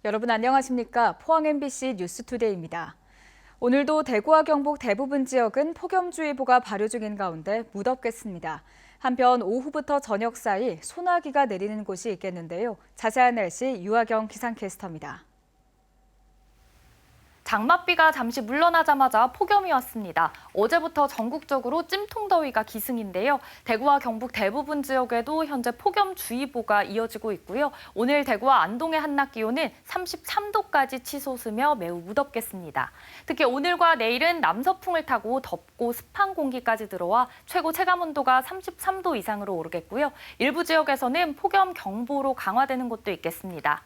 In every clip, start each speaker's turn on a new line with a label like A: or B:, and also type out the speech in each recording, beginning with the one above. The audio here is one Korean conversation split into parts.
A: 여러분 안녕하십니까? 포항 MBC 뉴스투데이입니다. 오늘도 대구와 경북 대부분 지역은 폭염주의보가 발효 중인 가운데 무덥겠습니다. 한편 오후부터 저녁 사이 소나기가 내리는 곳이 있겠는데요. 자세한 날씨 유아경 기상캐스터입니다.
B: 장맛비가 잠시 물러나자마자 폭염이 왔습니다. 어제부터 전국적으로 찜통더위가 기승인데요. 대구와 경북 대부분 지역에도 현재 폭염주의보가 이어지고 있고요. 오늘 대구와 안동의 한낮 기온은 33도까지 치솟으며 매우 무덥겠습니다. 특히 오늘과 내일은 남서풍을 타고 덥고 습한 공기까지 들어와 최고 체감온도가 33도 이상으로 오르겠고요. 일부 지역에서는 폭염경보로 강화되는 곳도 있겠습니다.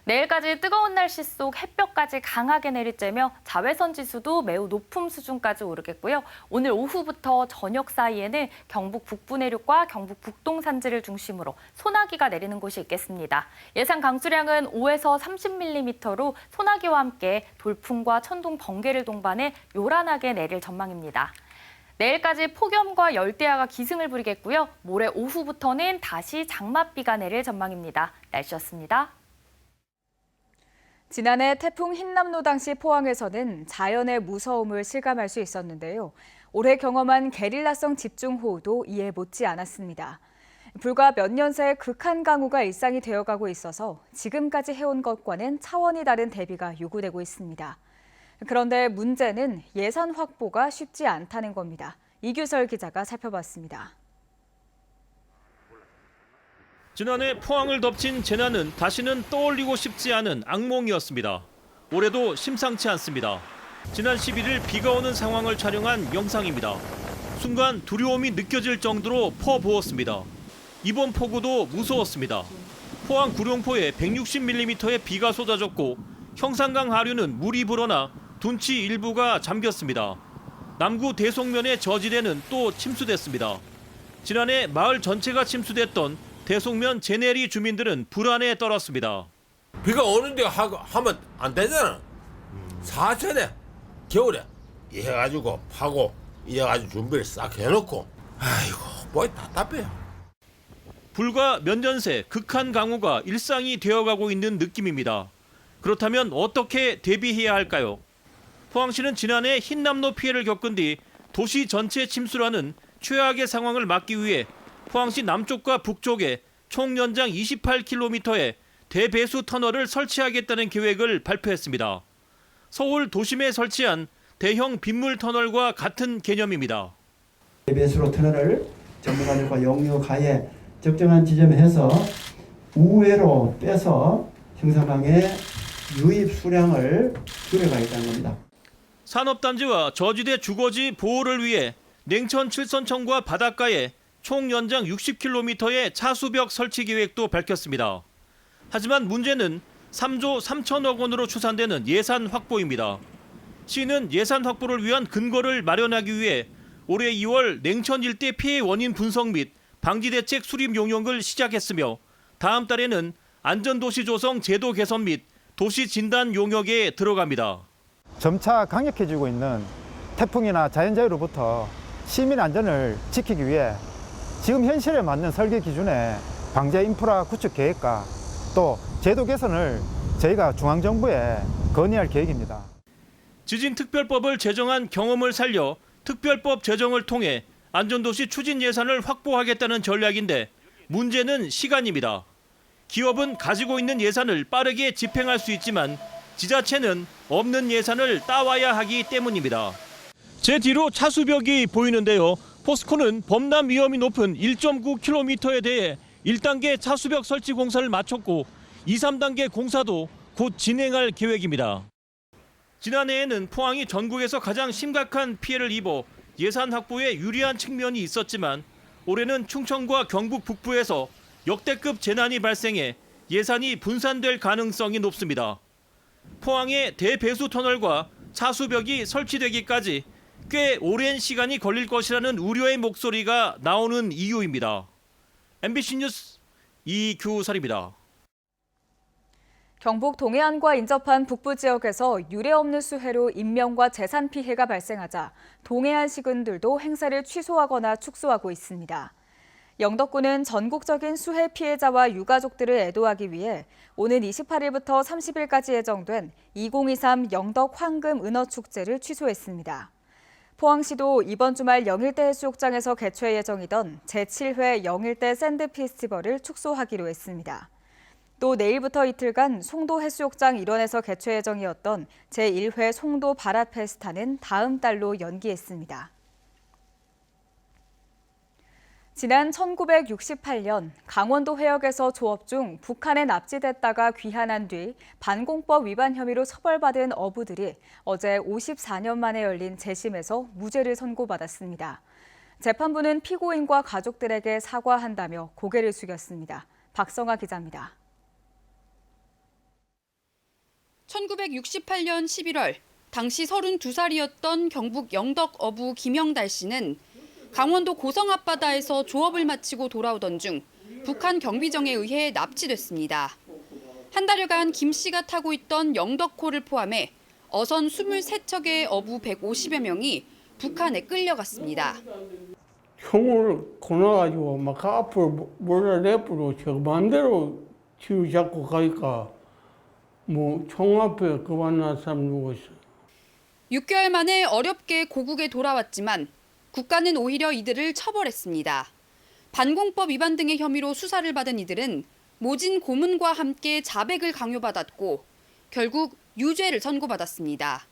B: 내일까지 뜨거운 날씨 속 햇볕까지 강하게 내리쬐며 자외선 지수도 매우 높은 수준까지 오르겠고요. 오늘 오후부터 저녁 사이에는 경북 북부 내륙과 경북 북동 산지를 중심으로 소나기가 내리는 곳이 있겠습니다. 예상 강수량은 5에서 30mm로 소나기와 함께 돌풍과 천둥, 번개를 동반해 요란하게 내릴 전망입니다. 내일까지 폭염과 열대야가 기승을 부리겠고요. 모레 오후부터는 다시 장맛비가 내릴 전망입니다. 날씨였습니다.
A: 지난해 태풍 흰남노 당시 포항에서는 자연의 무서움을 실감할 수 있었는데요. 올해 경험한 게릴라성 집중호우도 이에 못지 않았습니다. 불과 몇 년 새 극한 강우가 일상이 되어가고 있어서 지금까지 해온 것과는 차원이 다른 대비가 요구되고 있습니다. 그런데 문제는 예산 확보가 쉽지 않다는 겁니다. 이규설 기자가 살펴봤습니다.
C: 지난해 포항을 덮친 재난은 다시는 떠올리고 싶지 않은 악몽이었습니다. 올해도 심상치 않습니다. 지난 11일 비가 오는 상황을 촬영한 영상입니다. 순간 두려움이 느껴질 정도로 퍼부었습니다. 이번 폭우도 무서웠습니다. 포항 구룡포에 160mm의 비가 쏟아졌고 형산강 하류는 물이 불어나 둔치 일부가 잠겼습니다. 남구 대송면의 저지대는 또 침수됐습니다. 지난해 마을 전체가 침수됐던 대송면 제네리 주민들은 불안에 떨었습니다.
D: 비가 오는데 하면 안 되잖아. 사천에 겨울에 이래가지고 파고 이래가지고 준비를 싹 해놓고 아이고 뭐 답답해요.
C: 불과 몇 년 새 극한 강우가 일상이 되어가고 있는 느낌입니다. 그렇다면 어떻게 대비해야 할까요? 포항시는 지난해 흰남노 피해를 겪은 뒤 도시 전체 침수라는 최악의 상황을 막기 위해 포항시 남쪽과 북쪽에 총 연장 28km의 대배수 터널을 설치하겠다는 계획을 발표했습니다. 서울 도심에 설치한 대형 빗물 터널과 같은 개념입니다.
E: 대배수로 터널을 전문가들과 용역하에 적정한 지점에 해서 우회로 빼서 형산강의 유입 수량을 줄여가겠다는 겁니다.
C: 산업단지와 저지대 주거지 보호를 위해 냉천 칠선천과 바닷가에 총 연장 60km의 차수벽 설치 계획도 밝혔습니다. 하지만 문제는 3조 3천억 원으로 추산되는 예산 확보입니다. 시는 예산 확보를 위한 근거를 마련하기 위해 올해 2월 냉천 일대 피해 원인 분석 및 방지대책 수립 용역을 시작했으며 다음 달에는 안전도시 조성 제도 개선 및 도시 진단 용역에 들어갑니다.
F: 점차 강력해지고 있는 태풍이나 자연재해로부터 시민 안전을 지키기 위해 지금 현실에 맞는 설계 기준의 방제 인프라 구축 계획과 또 제도 개선을 저희가 중앙정부에 건의할 계획입니다.
C: 지진특별법을 제정한 경험을 살려 특별법 제정을 통해 안전도시 추진 예산을 확보하겠다는 전략인데 문제는 시간입니다. 기업은 가지고 있는 예산을 빠르게 집행할 수 있지만 지자체는 없는 예산을 따와야 하기 때문입니다. 제 뒤로 차수벽이 보이는데요. 포스코는 범람 위험이 높은 1.9km에 대해 1단계 차수벽 설치 공사를 마쳤고 2, 3단계 공사도 곧 진행할 계획입니다. 지난해에는 포항이 전국에서 가장 심각한 피해를 입어 예산 확보에 유리한 측면이 있었지만 올해는 충청과 경북 북부에서 역대급 재난이 발생해 예산이 분산될 가능성이 높습니다. 포항의 대배수 터널과 차수벽이 설치되기까지 꽤 오랜 시간이 걸릴 것이라는 우려의 목소리가 나오는 이유입니다. MBC 뉴스 이규설입니다.
A: 경북 동해안과 인접한 북부 지역에서 유례없는 수해로 인명과 재산 피해가 발생하자 동해안 시군들도 행사를 취소하거나 축소하고 있습니다. 영덕군은 전국적인 수해 피해자와 유가족들을 애도하기 위해 오는 28일부터 30일까지 예정된 2023 영덕 황금 은어축제를 취소했습니다. 포항시도 이번 주말 영일대 해수욕장에서 개최 예정이던 제7회 영일대 샌드 페스티벌을 축소하기로 했습니다. 또 내일부터 이틀간 송도 해수욕장 일원에서 개최 예정이었던 제1회 송도 바라 페스타는 다음 달로 연기했습니다. 지난 1968년 강원도 해역에서 조업 중 북한에 납치됐다가 귀환한 뒤 반공법 위반 혐의로 처벌받은 어부들이 어제 54년 만에 열린 재심에서 무죄를 선고받았습니다. 재판부는 피고인과 가족들에게 사과한다며 고개를 숙였습니다. 박성아 기자입니다.
G: 1968년 11월 당시 32살이었던 경북 영덕 어부 김영달 씨는 강원도 고성 앞바다에서 조업을 마치고 돌아오던 중 북한 경비정에 의해 납치됐습니다. 한 달여간 김 씨가 타고 있던 영덕호를 포함해 어선 23척의 어부 150여 명이 북한에 끌려갔습니다.
H: 총을 고나가지고 막 앞으로 몰아내버려 저 마음대로 뒤로 잡고 가니까 뭐 총 앞에 그만 난 사람 누구 있어.
G: 6개월 만에 어렵게 고국에 돌아왔지만 국가는 오히려 이들을 처벌했습니다. 반공법 위반 등의 혐의로 수사를 받은 이들은 모진 고문과 함께 자백을 강요받았고 결국 유죄를 선고받았습니다.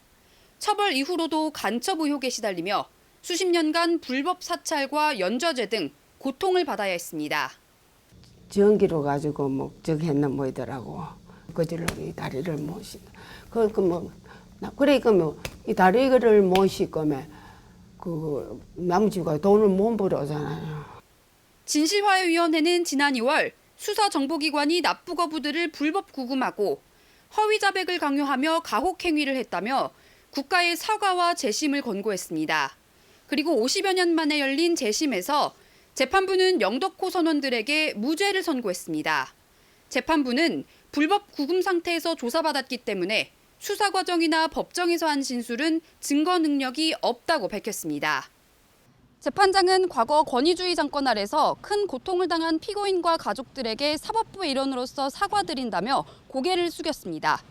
G: 처벌 이후로도 간첩 의혹에 시달리며 수십 년간 불법 사찰과 연좌제 등 고통을 받아야 했습니다.
I: 전기로 가지고 목적했나 뭐더라고. 그질로 이 다리를 못 씻다. 그러니까 이 다리를 못 씻으면 그 남주가 돈을 못 벌어잖아요.
G: 진실화해위원회는 지난 2월 수사 정보기관이 납북어부들을 불법 구금하고 허위 자백을 강요하며 가혹 행위를 했다며 국가의 사과와 재심을 권고했습니다. 그리고 50여 년 만에 열린 재심에서 재판부는 영덕호 선원들에게 무죄를 선고했습니다. 재판부는 불법 구금 상태에서 조사받았기 때문에 수사 과정이나 법정에서 한 진술은 증거 능력이 없다고 밝혔습니다. 재판장은 과거 권위주의 정권 아래서 큰 고통을 당한 피고인과 가족들에게 사법부의 일원으로서 사과드린다며 고개를 숙였습니다.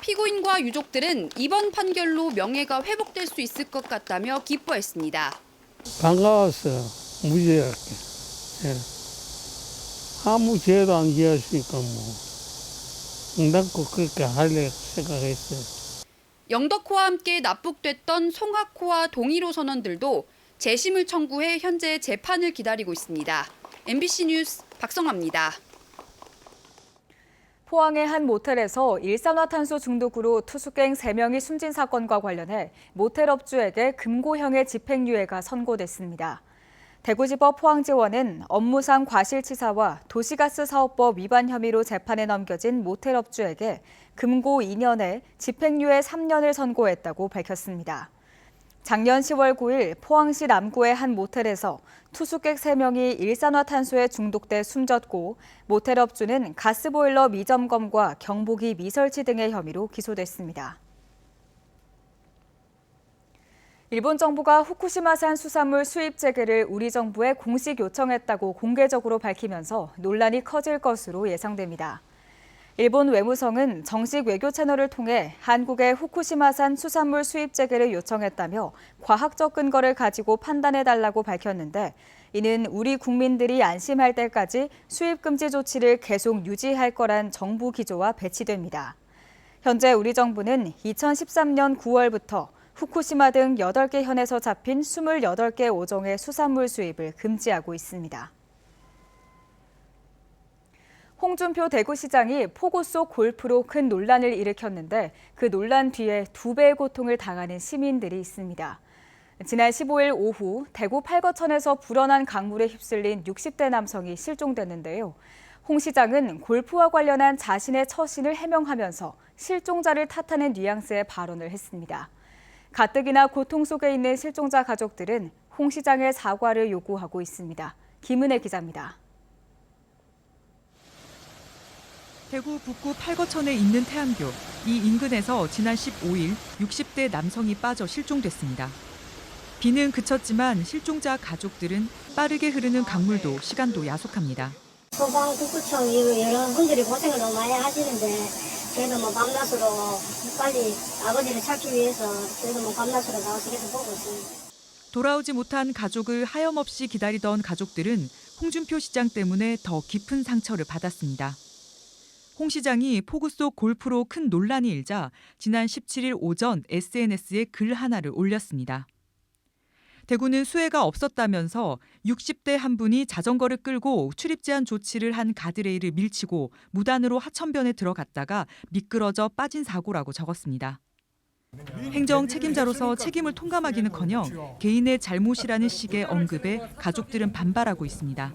G: 피고인과 유족들은 이번 판결로 명예가 회복될 수 있을 것 같다며 기뻐했습니다.
H: 반가웠어요. 무죄였게. 예. 아무 죄도 안 지었으니까 응답고 그렇게 하려 생각했어요.
G: 영덕호와 함께 납북됐던 송학호와 동일호 선원들도 재심을 청구해 현재 재판을 기다리고 있습니다. MBC 뉴스 박성화입니다.
A: 포항의 한 모텔에서 일산화탄소 중독으로 투숙객 3명이 숨진 사건과 관련해 모텔 업주에게 금고형의 집행유예가 선고됐습니다. 대구지법 포항지원은 업무상 과실치사와 도시가스 사업법 위반 혐의로 재판에 넘겨진 모텔 업주에게 금고 2년에 집행유예 3년을 선고했다고 밝혔습니다. 작년 10월 9일 포항시 남구의 한 모텔에서 투숙객 3명이 일산화탄소에 중독돼 숨졌고 모텔 업주는 가스보일러 미점검과 경보기 미설치 등의 혐의로 기소됐습니다. 일본 정부가 후쿠시마산 수산물 수입 재개를 우리 정부에 공식 요청했다고 공개적으로 밝히면서 논란이 커질 것으로 예상됩니다. 일본 외무성은 정식 외교 채널을 통해 한국의 후쿠시마산 수산물 수입 재개를 요청했다며 과학적 근거를 가지고 판단해달라고 밝혔는데 이는 우리 국민들이 안심할 때까지 수입 금지 조치를 계속 유지할 거란 정부 기조와 배치됩니다. 현재 우리 정부는 2013년 9월부터 후쿠시마 등 8개 현에서 잡힌 28개 5종의 수산물 수입을 금지하고 있습니다. 홍준표 대구시장이 포고 속 골프로 큰 논란을 일으켰는데 그 논란 뒤에 2배의 고통을 당하는 시민들이 있습니다. 지난 15일 오후 대구 팔거천에서 불어난 강물에 휩쓸린 60대 남성이 실종됐는데요. 홍 시장은 골프와 관련한 자신의 처신을 해명하면서 실종자를 탓하는 뉘앙스의 발언을 했습니다. 가뜩이나 고통 속에 있는 실종자 가족들은 홍 시장의 사과를 요구하고 있습니다. 김은혜 기자입니다.
J: 대구 북구 팔거천에 있는 태안교. 이 인근에서 지난 15일 60대 남성이 빠져 실종됐습니다. 비는 그쳤지만 실종자 가족들은 빠르게 흐르는 강물도 시간도 야속합니다.
K: 소방, 구구청 여러 분들이 고생을 너무 많이 하시는데 저희도 뭐 밤낮으로 빨리 아버지를 찾기 위해서 저희도 뭐 밤낮으로 나와서 계속 보고 있습니다.
J: 돌아오지 못한 가족을 하염없이 기다리던 가족들은 홍준표 시장 때문에 더 깊은 상처를 받았습니다. 홍 시장이 폭우 속 골프로 큰 논란이 일자 지난 17일 오전 SNS에 글 하나를 올렸습니다. 대구는 수해가 없었다면서 60대 한 분이 자전거를 끌고 출입 제한 조치를 한 가드레일을 밀치고 무단으로 하천변에 들어갔다가 미끄러져 빠진 사고라고 적었습니다. 행정 책임자로서 책임을 통감하기는커녕 개인의 잘못이라는 식의 언급에 가족들은 반발하고 있습니다.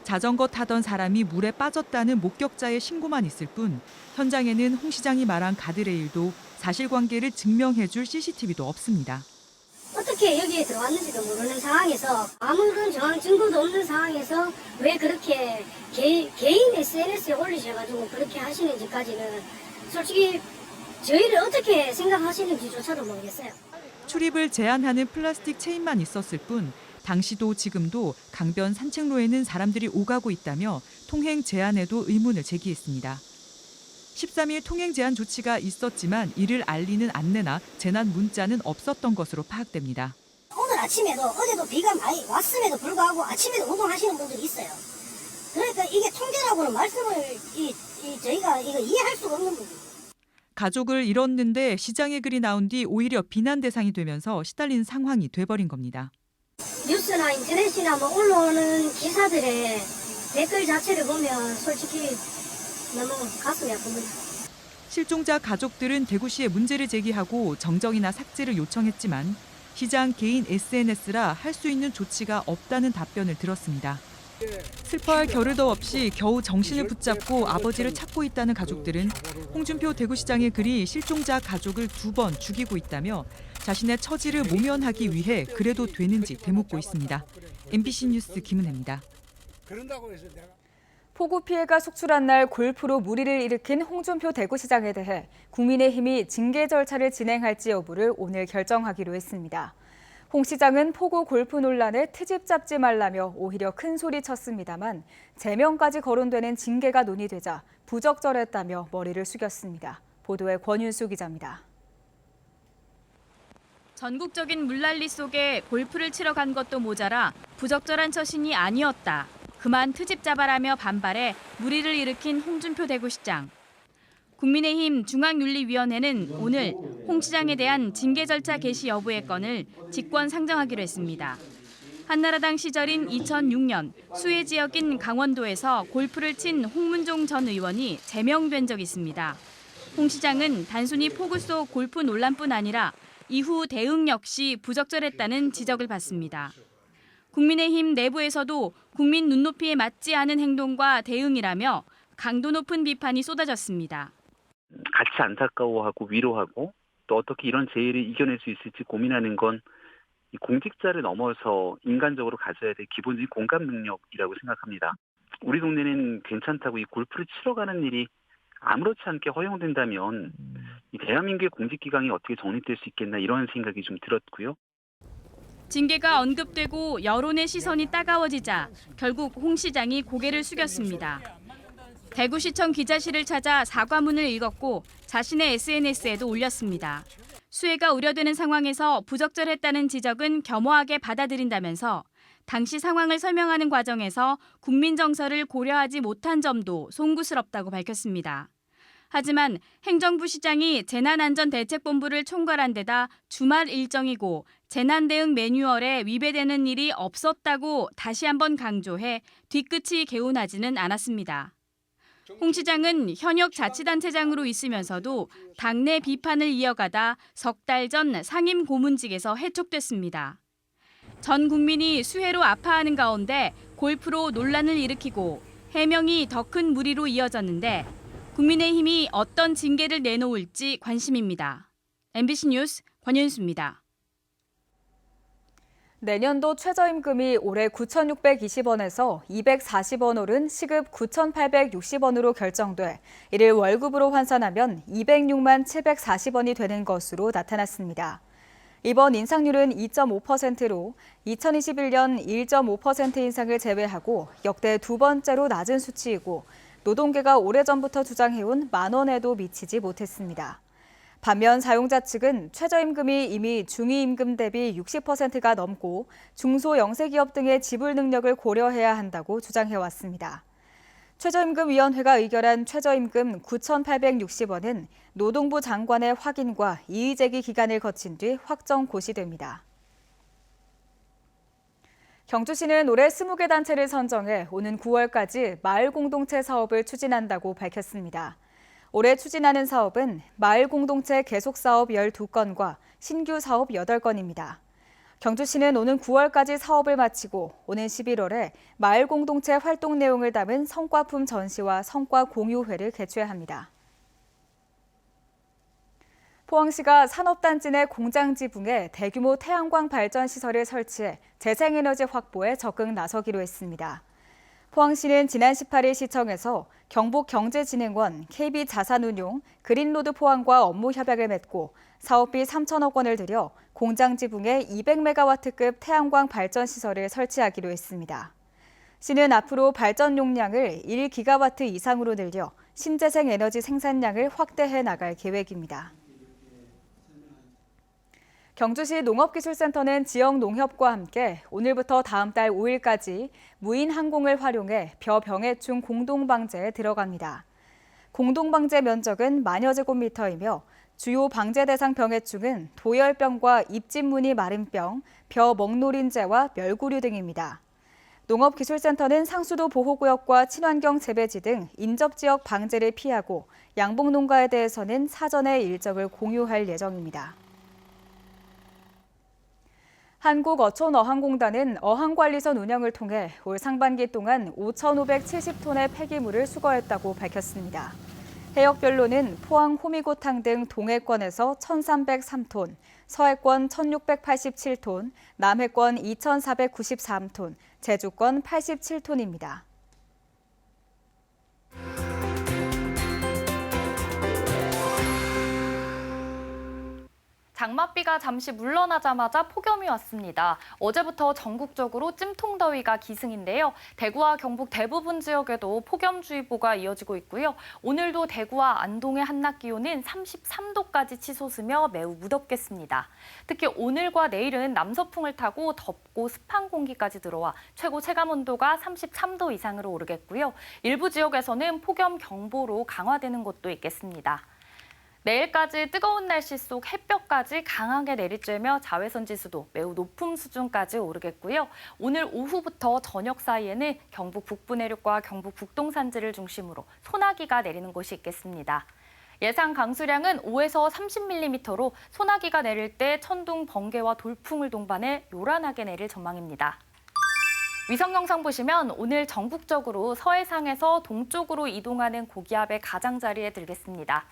J: 자전거 타던 사람이 물에 빠졌다는 목격자의 신고만 있을 뿐 현장에는 홍 시장이 말한 가드레일도 사실관계를 증명해줄 CCTV도 없습니다.
K: 어떻게 여기에 들어왔는지도 모르는 상황에서 아무런 정황 증거도 없는 상황에서 왜 그렇게 개인 SNS에 올리셔가지고 그렇게 하시는지까지는 솔직히 저희를 어떻게 생각하시는지조차도 모르겠어요.
J: 출입을 제한하는 플라스틱 체인만 있었을 뿐 당시도 지금도 강변 산책로에는 사람들이 오가고 있다며 통행 제한에도 의문을 제기했습니다. 13일 통행 제한 조치가 있었지만 이를 알리는 안내나 재난 문자는 없었던 것으로 파악됩니다.
K: 오늘 아침에도 어제도 비가 많이 왔음에도 불구하고 아침에도 운동하시는 분들이 있어요. 그러니까 이게 통제라고는 말씀을 저희가 이거 이해할 수가 없는 부분이에요.
J: 가족을 잃었는데 시장의 글이 나온 뒤 오히려 비난 대상이 되면서 시달린 상황이 돼버린 겁니다.
K: 뉴스나 인터넷이나 뭐 올라오는 기사들의 댓글 자체를 보면 솔직히 너무 가슴이 아픕니다.
J: 실종자 가족들은 대구시에 문제를 제기하고 정정이나 삭제를 요청했지만 시장 개인 SNS라 할 수 있는 조치가 없다는 답변을 들었습니다. 슬퍼할 겨를도 없이 겨우 정신을 붙잡고 아버지를 찾고 있다는 가족들은 홍준표 대구시장의 글이 실종자 가족을 2번 죽이고 있다며 자신의 처지를 모면하기 위해 그래도 되는지 되묻고 있습니다. MBC 뉴스 김은혜입니다.
A: 폭우 피해가 속출한 날 골프로 물의를 일으킨 홍준표 대구시장에 대해 국민의힘이 징계 절차를 진행할지 여부를 오늘 결정하기로 했습니다. 홍 시장은 폭우 골프 논란에 트집 잡지 말라며 오히려 큰 소리 쳤습니다만 제명까지 거론되는 징계가 논의되자 부적절했다며 머리를 숙였습니다. 보도에 권윤수 기자입니다.
L: 전국적인 물난리 속에 골프를 치러 간 것도 모자라 부적절한 처신이 아니었다. 그만 트집 잡아라며 반발해 물의를 일으킨 홍준표 대구시장. 국민의힘 중앙윤리위원회는 오늘 홍 시장에 대한 징계 절차 개시 여부의 건을 직권 상정하기로 했습니다. 한나라당 시절인 2006년 수해 지역인 강원도에서 골프를 친 홍문종 전 의원이 제명된 적이 있습니다. 홍 시장은 단순히 폭우 속 골프 논란뿐 아니라 이후 대응 역시 부적절했다는 지적을 받습니다. 국민의힘 내부에서도 국민 눈높이에 맞지 않은 행동과 대응이라며 강도 높은 비판이 쏟아졌습니다.
M: 같이 안타까워하고 위로하고 또 어떻게 이런 재해를 이겨낼 수 있을지 고민하는 건 공직자를 넘어서 인간적으로 가져야 될 기본적인 공감 능력이라고 생각합니다. 우리 동네는 괜찮다고 이 골프를 치러 가는 일이 아무렇지 않게 허용된다면 이 대한민국의 공직기강이 어떻게 정립될 수 있겠나 이런 생각이 좀 들었고요.
L: 징계가 언급되고 여론의 시선이 따가워지자 결국 홍 시장이 고개를 숙였습니다. 대구시청 기자실을 찾아 사과문을 읽었고 자신의 SNS에도 올렸습니다. 수해가 우려되는 상황에서 부적절했다는 지적은 겸허하게 받아들인다면서 당시 상황을 설명하는 과정에서 국민 정서를 고려하지 못한 점도 송구스럽다고 밝혔습니다. 하지만 행정부 시장이 재난안전대책본부를 총괄한 데다 주말 일정이고 재난대응 매뉴얼에 위배되는 일이 없었다고 다시 한번 강조해 뒤끝이 개운하지는 않았습니다. 홍 시장은 현역 자치단체장으로 있으면서도 당내 비판을 이어가다 석 달 전 상임 고문직에서 해촉됐습니다. 전 국민이 수해로 아파하는 가운데 골프로 논란을 일으키고 해명이 더 큰 물의로 이어졌는데 국민의힘이 어떤 징계를 내놓을지 관심입니다. MBC 뉴스 권윤수입니다.
A: 내년도 최저임금이 올해 9,620원에서 240원 오른 시급 9,860원으로 결정돼 이를 월급으로 환산하면 206만 740원이 되는 것으로 나타났습니다. 이번 인상률은 2.5%로 2021년 1.5% 인상을 제외하고 역대 두 번째로 낮은 수치이고 노동계가 오래전부터 주장해온 만 원에도 미치지 못했습니다. 반면 사용자 측은 최저임금이 이미 중위임금 대비 60%가 넘고 중소영세기업 등의 지불 능력을 고려해야 한다고 주장해왔습니다. 최저임금위원회가 의결한 최저임금 9,860원은 노동부 장관의 확인과 이의제기 기간을 거친 뒤 확정 고시됩니다. 경주시는 올해 20개 단체를 선정해 오는 9월까지 마을 공동체 사업을 추진한다고 밝혔습니다. 올해 추진하는 사업은 마을 공동체 계속 사업 12건과 신규 사업 8건입니다. 경주시는 오는 9월까지 사업을 마치고 오는 11월에 마을 공동체 활동 내용을 담은 성과품 전시와 성과 공유회를 개최합니다. 포항시가 산업단지 내 공장 지붕에 대규모 태양광 발전 시설을 설치해 재생에너지 확보에 적극 나서기로 했습니다. 포항시는 지난 18일 시청에서 경북경제진흥원, KB자산운용, 그린로드 포항과 업무 협약을 맺고 사업비 3천억 원을 들여 공장 지붕에 200메가와트급 태양광 발전 시설을 설치하기로 했습니다. 시는 앞으로 발전 용량을 1기가와트 이상으로 늘려 신재생 에너지 생산량을 확대해 나갈 계획입니다. 경주시 농업기술센터는 지역 농협과 함께 오늘부터 다음 달 5일까지 무인 항공을 활용해 벼병해충 공동방제에 들어갑니다. 공동방제 면적은 만여 제곱미터이며 주요 방제 대상 병해충은 도열병과 잎집무늬 마른병, 벼 먹노린재와 멸구류 등입니다. 농업기술센터는 상수도 보호구역과 친환경 재배지 등 인접지역 방제를 피하고 양봉농가에 대해서는 사전에 일정을 공유할 예정입니다. 한국어촌어항공단은 어항관리선 운영을 통해 올 상반기 동안 5,570톤의 폐기물을 수거했다고 밝혔습니다. 해역별로는 포항 호미곶항 등 동해권에서 1,303톤, 서해권 1,687톤, 남해권 2,493톤, 제주권 87톤입니다.
B: 장맛비가 잠시 물러나자마자 폭염이 왔습니다. 어제부터 전국적으로 찜통더위가 기승인데요. 대구와 경북 대부분 지역에도 폭염주의보가 이어지고 있고요. 오늘도 대구와 안동의 한낮 기온은 33도까지 치솟으며 매우 무덥겠습니다. 특히 오늘과 내일은 남서풍을 타고 덥고 습한 공기까지 들어와 최고 체감온도가 33도 이상으로 오르겠고요. 일부 지역에서는 폭염 경보로 강화되는 곳도 있겠습니다. 내일까지 뜨거운 날씨 속 햇볕까지 강하게 내리쬐며 자외선 지수도 매우 높은 수준까지 오르겠고요. 오늘 오후부터 저녁 사이에는 경북 북부 내륙과 경북 북동 산지를 중심으로 소나기가 내리는 곳이 있겠습니다. 예상 강수량은 5에서 30mm로 소나기가 내릴 때 천둥, 번개와 돌풍을 동반해 요란하게 내릴 전망입니다. 위성 영상 보시면 오늘 전국적으로 서해상에서 동쪽으로 이동하는 고기압의 가장자리에 들겠습니다.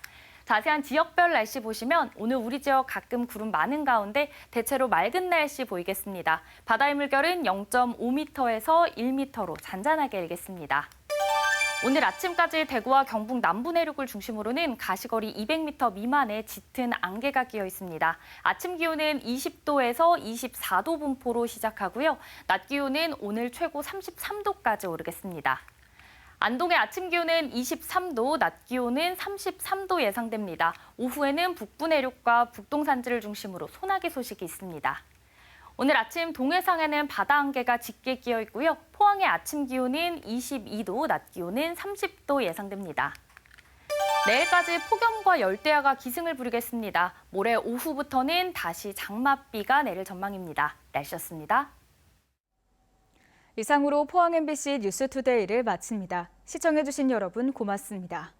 B: 자세한 지역별 날씨 보시면 오늘 우리 지역 가끔 구름 많은 가운데 대체로 맑은 날씨 보이겠습니다. 바다의 물결은 0.5m에서 1m로 잔잔하게 일겠습니다. 오늘 아침까지 대구와 경북 남부 내륙을 중심으로는 가시거리 200m 미만의 짙은 안개가 끼어 있습니다. 아침 기온은 20도에서 24도 분포로 시작하고요. 낮 기온은 오늘 최고 33도까지 오르겠습니다. 안동의 아침 기온은 23도, 낮 기온은 33도 예상됩니다. 오후에는 북부 내륙과 북동 산지를 중심으로 소나기 소식이 있습니다. 오늘 아침 동해상에는 바다 안개가 짙게 끼어 있고요. 포항의 아침 기온은 22도, 낮 기온은 30도 예상됩니다. 내일까지 폭염과 열대야가 기승을 부리겠습니다. 모레 오후부터는 다시 장맛비가 내릴 전망입니다. 날씨였습니다.
A: 이상으로 포항 MBC 뉴스투데이를 마칩니다. 시청해주신 여러분 고맙습니다.